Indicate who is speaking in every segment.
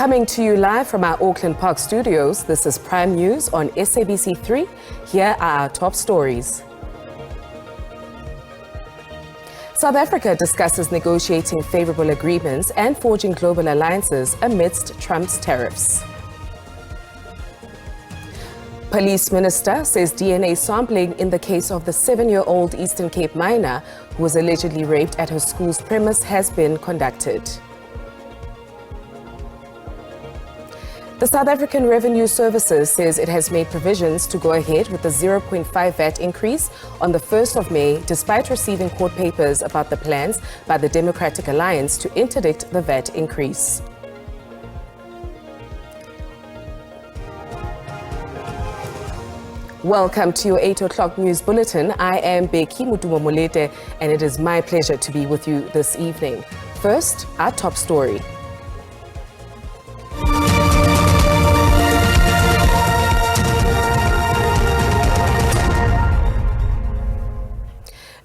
Speaker 1: Coming to you live from our Auckland Park studios, this is Prime News on SABC 3. Here are our top stories. South Africa discusses negotiating favorable agreements and forging global alliances amidst Trump's tariffs. Police Minister says DNA sampling in the case of the 7-year-old Eastern Cape miner who was allegedly raped at her school's premise has been conducted. The South African Revenue Services says it has made provisions to go ahead with the 0.5 VAT increase on the 1st of May, despite receiving court papers about the plans by the Democratic Alliance to interdict the VAT increase. Welcome to your 8 o'clock news bulletin. I am Beki Mutumomolete, and it is my pleasure to be with you this evening. First, our top story.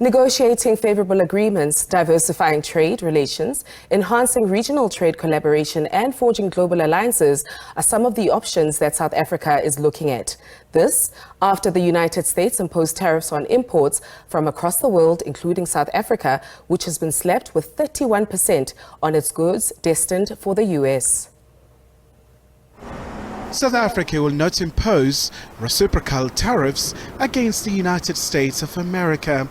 Speaker 1: Negotiating favorable agreements, diversifying trade relations, enhancing regional trade collaboration and forging global alliances are some of the options that South Africa is looking at. This after the United States imposed tariffs on imports from across the world, including South Africa, which has been slapped with 31% on its goods destined for the US.
Speaker 2: South Africa will not impose reciprocal tariffs against the United States of America.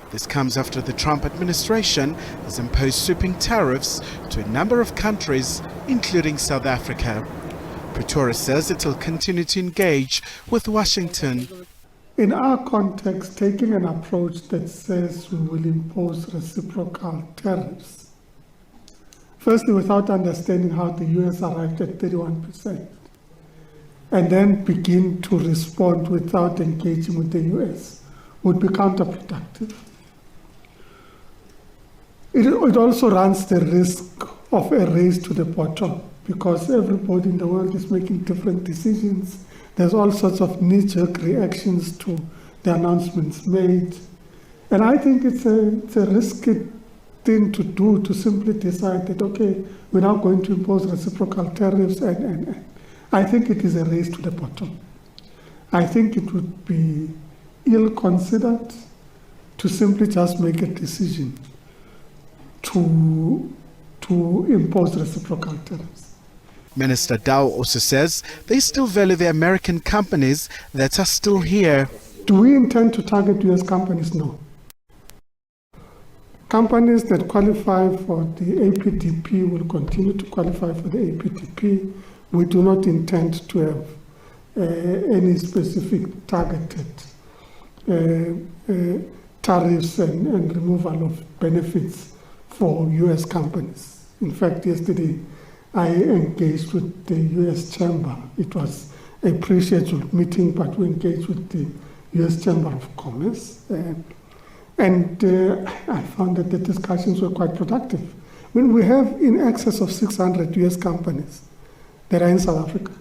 Speaker 2: This comes after the Trump administration has imposed sweeping tariffs to a number of countries, including South Africa. Pretoria says it will continue to engage with Washington.
Speaker 3: In our context, taking an approach that says we will impose reciprocal tariffs, firstly without understanding how the US arrived at 31%, and then begin to respond without engaging with the US, would be counterproductive. It also runs the risk of a race to the bottom because everybody in the world is making different decisions. There's all sorts of knee-jerk reactions to the announcements made. And I think it's a risky thing to do, to simply decide that, okay, we're now going to impose reciprocal tariffs. And I think it is a race to the bottom. I think it would be ill-considered to simply just make a decision to impose reciprocal tariffs.
Speaker 2: Minister Dow also says they still value the American companies that are still here.
Speaker 3: Do we intend to target US companies? No. Companies that qualify for the APDP will continue to qualify for the APDP. We do not intend to have any specific targeted tariffs and removal of benefits for US companies. In fact, yesterday I engaged with the US Chamber. It was a pre-scheduled meeting, but we engaged with the US Chamber of Commerce. And I found that the discussions were quite productive. I mean, we have in excess of 600 US companies that are in South Africa.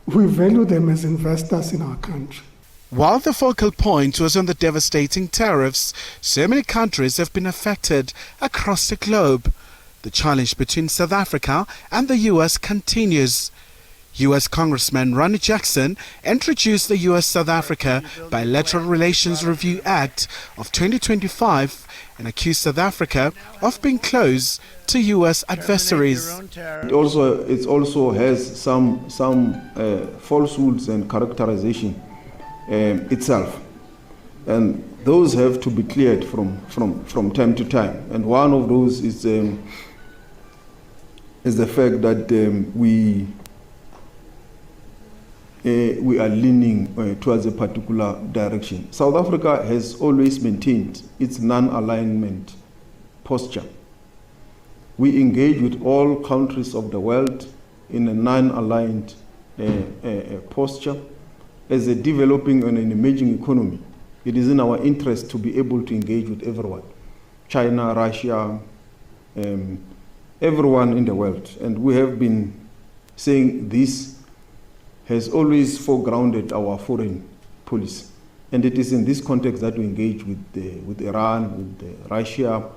Speaker 3: We value them as investors in our country.
Speaker 2: While the focal point was on the devastating tariffs, so many countries have been affected across the globe. The challenge between South Africa and the US continues. US Congressman Ronnie Jackson introduced the US-South Africa Bilateral Relations Review Act of 2025 and accused South Africa of being close to US adversaries.
Speaker 4: It also has some falsehoods and characterization itself, and those have to be cleared from time to time. And one of those is the fact that we are leaning towards a particular direction. South Africa has always maintained its non-alignment posture. We engage with all countries of the world in a non-aligned posture. As a developing and an emerging economy, it is in our interest to be able to engage with everyone. China, Russia, everyone in the world. And we have been saying this has always foregrounded our foreign policy. And it is in this context that we engage with Iran, with Russia,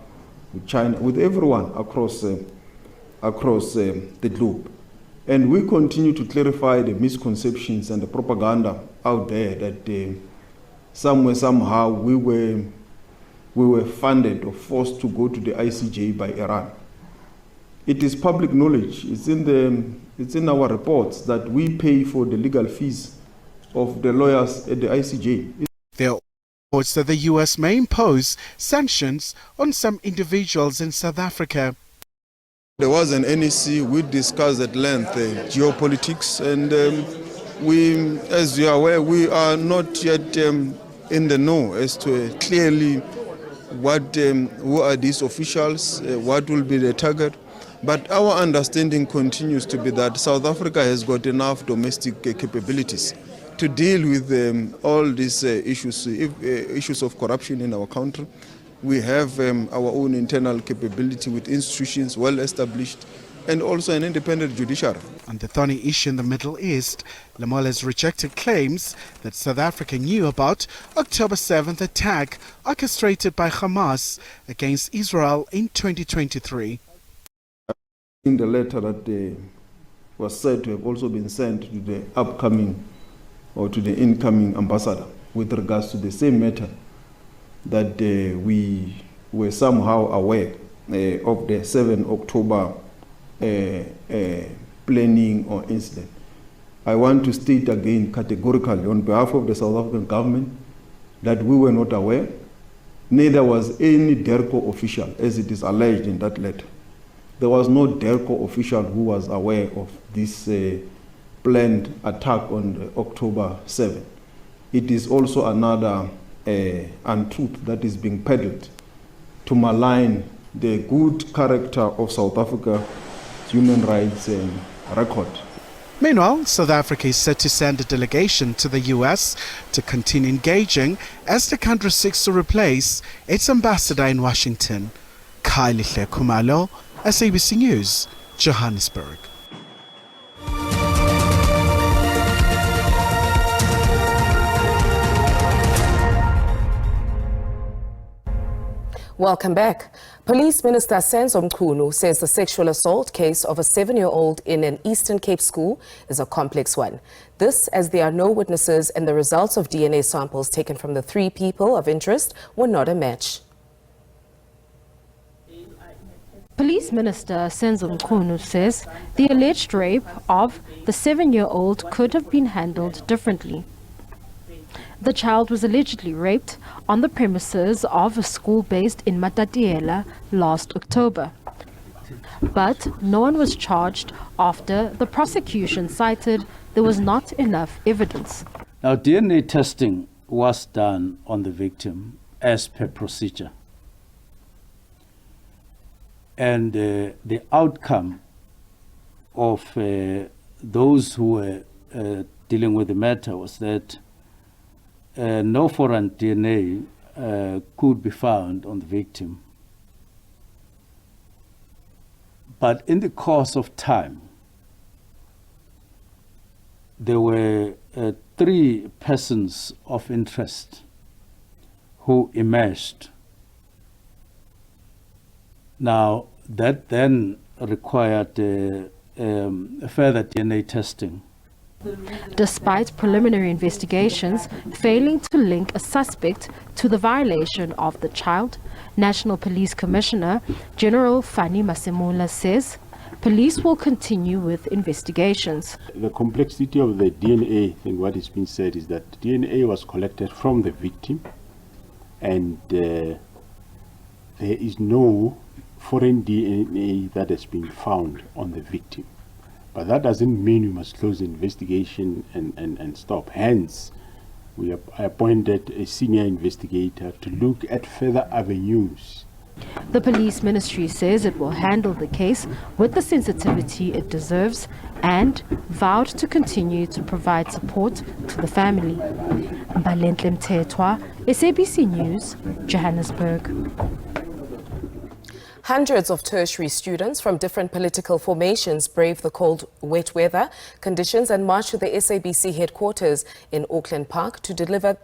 Speaker 4: with China, with everyone across across the globe. And we continue to clarify the misconceptions and the propaganda out there that somewhere, somehow, we were funded or forced to go to the ICJ by Iran. It is public knowledge. It's in our reports that we pay for the legal fees of the lawyers at the ICJ.
Speaker 2: There are reports that the US may impose sanctions on some individuals in South Africa.
Speaker 4: There was an NEC. We discussed at length geopolitics, and we, as you are aware, we are not yet in the know as to clearly who are these officials, what will be the target. But our understanding continues to be that South Africa has got enough domestic capabilities to deal with all these issues of corruption in our country. We have our own internal capability with institutions well established and also an independent judiciary.
Speaker 2: On the thorny issue in the Middle East, Lamola has rejected claims that South Africa knew about October 7th attack orchestrated by Hamas against Israel in 2023.
Speaker 4: In the letter that was said to have also been sent to the upcoming or to the incoming ambassador with regards to the same matter, that we were somehow aware of the 7 October planning or incident. I want to state again categorically on behalf of the South African government that we were not aware, neither was any DERCO official, as it is alleged in that letter. There was no DERCO official who was aware of this planned attack on October 7th. It is also another untruth that is being peddled to malign the good character of South Africa's human rights record.
Speaker 2: Meanwhile, South Africa is set to send a delegation to the US to continue engaging as the country seeks to replace its ambassador in Washington. Kylie Khumalo, SABC News, Johannesburg.
Speaker 1: Welcome back. Police Minister Senzo Mchunu says the sexual assault case of a 7-year-old in an Eastern Cape school is a complex one. This as there are no witnesses and the results of DNA samples taken from the 3 people of interest were not a match.
Speaker 5: Police Minister Senzo Mchunu says the alleged rape of the 7-year-old could have been handled differently. The child was allegedly raped on the premises of a school based in Matatiela last October. But no one was charged after the prosecution cited there was not enough evidence.
Speaker 6: Now, DNA testing was done on the victim as per procedure. And the outcome of those who were dealing with the matter was that no foreign DNA could be found on the victim. But in the course of time, there were 3 persons of interest who emerged. Now, that then required further DNA testing.
Speaker 5: Despite preliminary investigations failing to link a suspect to the violation of the child, National Police Commissioner General Fani Masemula says police will continue with investigations.
Speaker 7: The complexity of the DNA, and what is being said is that DNA was collected from the victim, and there is no foreign DNA that has been found on the victim. But that doesn't mean we must close the investigation and stop. Hence, we appointed a senior investigator to look at further avenues.
Speaker 5: The police ministry says it will handle the case with the sensitivity it deserves and vowed to continue to provide support to the family. Mbalentle Mthethwa, SABC News, Johannesburg.
Speaker 1: Hundreds of tertiary students from different political formations braved the cold, wet weather conditions and marched to the SABC headquarters in Auckland Park to deliver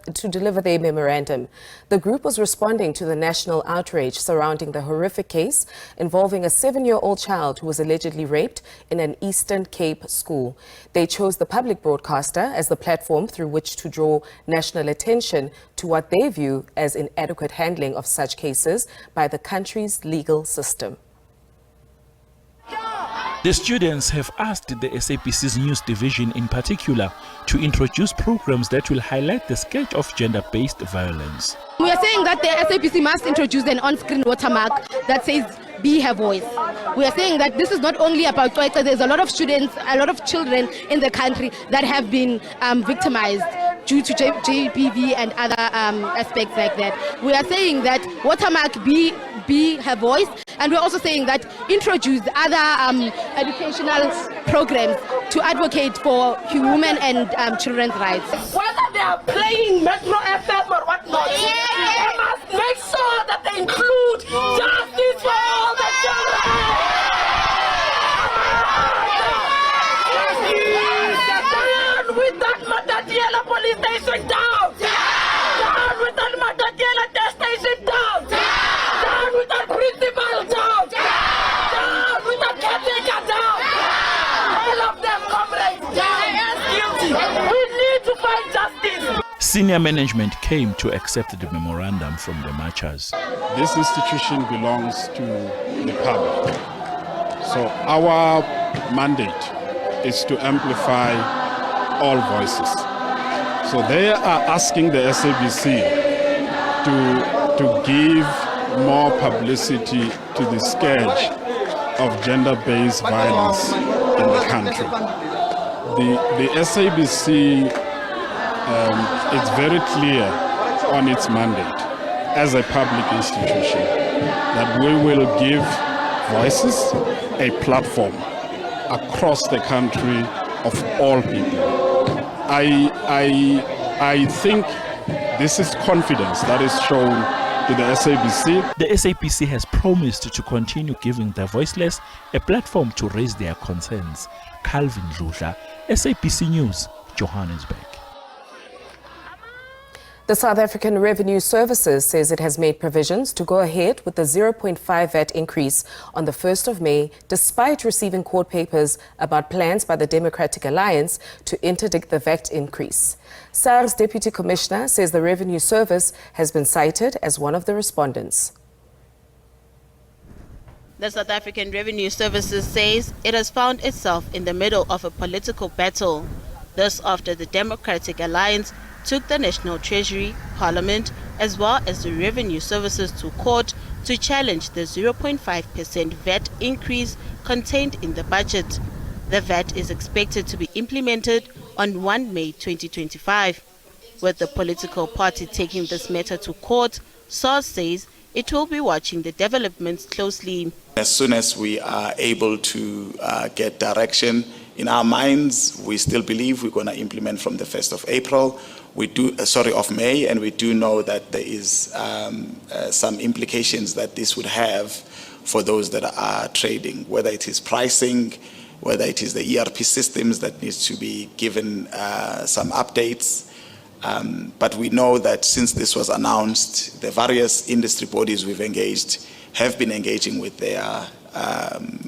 Speaker 1: their memorandum. The group was responding to the national outrage surrounding the horrific case involving a 7-year-old child who was allegedly raped in an Eastern Cape school. They chose the public broadcaster as the platform through which to draw national attention to what they view as inadequate handling of such cases by the country's legal system.
Speaker 8: The students have asked the SABC's news division in particular to introduce programs that will highlight the scourge of gender-based violence.
Speaker 9: We are saying that the SABC must introduce an on-screen watermark that says "Be Her Voice." We are saying that this is not only about Kweka. There's a lot of students, a lot of children in the country that have been victimized due to JPV and other aspects like that. We are saying that watermark be her voice, and we're also saying that introduce other educational programs to advocate for women and children's rights.
Speaker 10: Whether they are playing Metro FM or whatnot, they must make sure that they include justice for all the children. Down with that Matatiela police station, down! Down with that Matatiela test station, down! Down with that principal, down! Down with that caretaker, down! All of them, comrades, they are guilty. We need to find justice.
Speaker 8: Senior management came to accept the memorandum from the marchers.
Speaker 11: This institution belongs to the public. So our mandate is to amplify all voices. So they are asking the SABC to give more publicity to the scourge of gender-based violence in the country. The SABC is very clear on its mandate as a public institution that we will give voices a platform across the country of all people. I think this is confidence that is shown to the SABC.
Speaker 8: The SABC has promised to continue giving the voiceless a platform to raise their concerns. Calvin Dludla, SABC News, Johannesburg.
Speaker 1: The South African Revenue Services says it has made provisions to go ahead with the 0.5 VAT increase on the 1st of May, despite receiving court papers about plans by the Democratic Alliance to interdict the VAT increase. SARS Deputy Commissioner says the Revenue Service has been cited as one of the respondents.
Speaker 12: The South African Revenue Services says it has found itself in the middle of a political battle. This after the Democratic Alliance took the National Treasury, Parliament, as well as the Revenue Services to court to challenge the 0.5% VAT increase contained in the budget. The VAT is expected to be implemented on 1 May 2025. With the political party taking this matter to court, SARS says it will be watching the developments closely.
Speaker 13: As soon as we are able to get direction in our minds, we still believe we're going to implement from the 1st of April. Of May, and we do know that there is some implications that this would have for those that are trading, whether it is pricing, whether it is the ERP systems that needs to be given some updates. But we know that since this was announced, the various industry bodies we've engaged have been engaging with their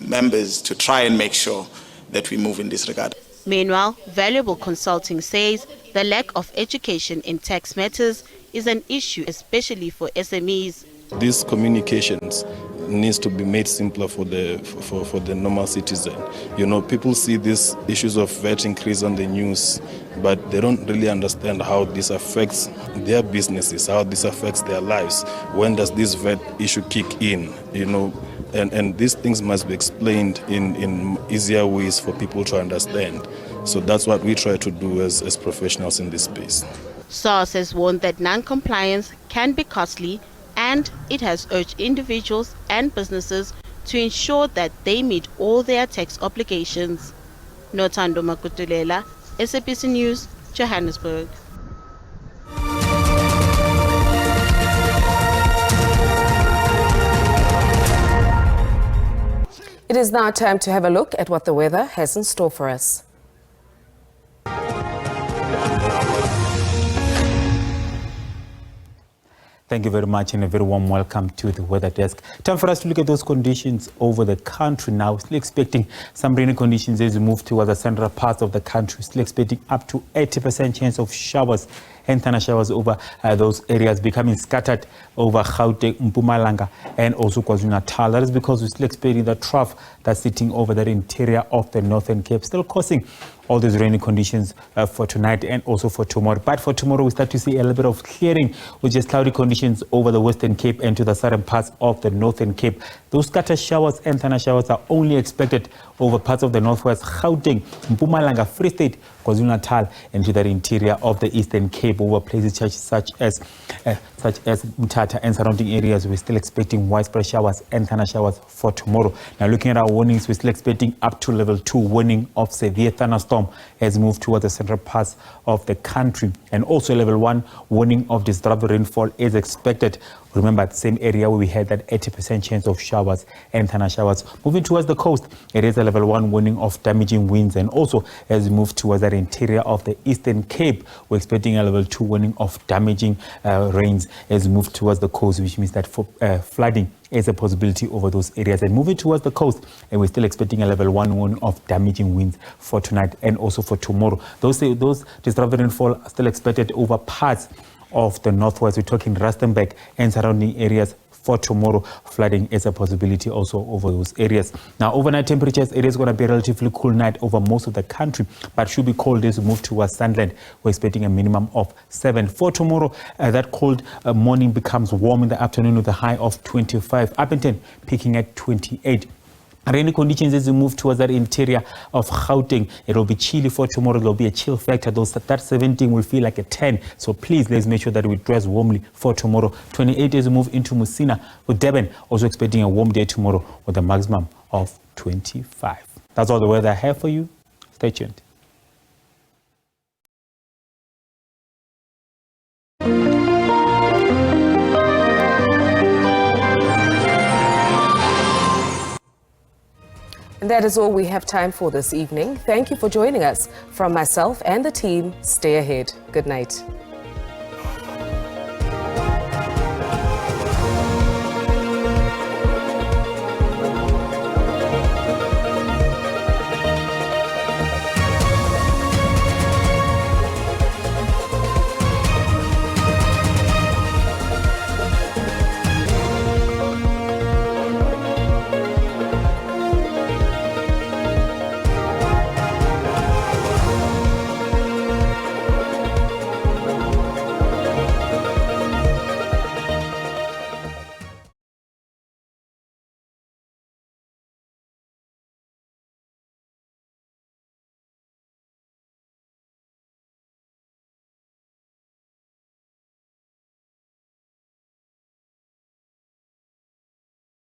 Speaker 13: members to try and make sure that we move in this regard.
Speaker 12: Meanwhile, Valuable Consulting says the lack of education in tax matters is an issue, especially for SMEs.
Speaker 14: These communications needs to be made simpler for the normal citizen. You know, people see these issues of VAT increase on the news, but they don't really understand how this affects their businesses, how this affects their lives. When does this VAT issue kick in? You know, and these things must be explained in easier ways for people to understand. So that's what we try to do as professionals in this space.
Speaker 12: SARS has warned that non-compliance can be costly, and it has urged individuals and businesses to ensure that they meet all their tax obligations. Notando Makutulela, SABC News, Johannesburg.
Speaker 1: It is now time to have a look at what the weather has in store for us.
Speaker 15: Thank you very much and a very warm welcome to the weather desk. Time for us to look at those conditions over the country now. Still expecting some rainy conditions as we move towards the central parts of the country. Still expecting up to 80% chance of showers and thunder showers over those areas, becoming scattered over Gauteng, Mpumalanga and also KwaZulu-Natal. That is because we're still expecting the trough that's sitting over the interior of the Northern Cape, still causing all these rainy conditions for tonight and also for tomorrow. But for tomorrow, we start to see a little bit of clearing with just cloudy conditions over the Western Cape and to the southern parts of the Northern Cape. Those scattered showers and thunder showers are only expected over parts of the Northwest, Gauteng, Mpumalanga, Free State, KwaZulu-Natal, and to the interior of the Eastern Cape over places such as Mthatha and surrounding areas. We're still expecting widespread showers and thunder showers for tomorrow. Now, looking at our warnings, we're still expecting up to level 2 warning of severe thunderstorm as we move towards the central parts of the country, and also level 1 warning of disruptive rainfall is expected. Remember, the same area where we had that 80% chance of showers and thunder showers. Moving towards the coast, it is a level 1 warning of damaging winds, and also as we move towards the interior of the Eastern Cape, we're expecting a level 2 warning of damaging rains as we move towards the coast, which means that for flooding is a possibility over those areas. And moving towards the coast, and we're still expecting a level 1 warning of damaging winds for tonight and also for tomorrow. Those disruptive rainfall are still expected over parts of the northwest. We're talking Rustenburg and surrounding areas. For tomorrow, flooding is a possibility also over those areas. Now, overnight temperatures, it is going to be a relatively cool night over most of the country, but should be cold as we move towards Sunderland. We're expecting a minimum of 7. For tomorrow, that cold morning becomes warm in the afternoon with a high of 25. Upington peaking at 28. Rainy conditions as we move towards that interior of Gauteng. It will be chilly for tomorrow. There will be a chill factor. That 17 will feel like a 10. So please, let's make sure that we dress warmly for tomorrow. 28 as we move into Musina with Durban. Also expecting a warm day tomorrow with a maximum of 25. That's all the weather I have for you. Stay tuned.
Speaker 1: And that is all we have time for this evening. Thank you for joining us. From myself and the team, stay ahead. Good night.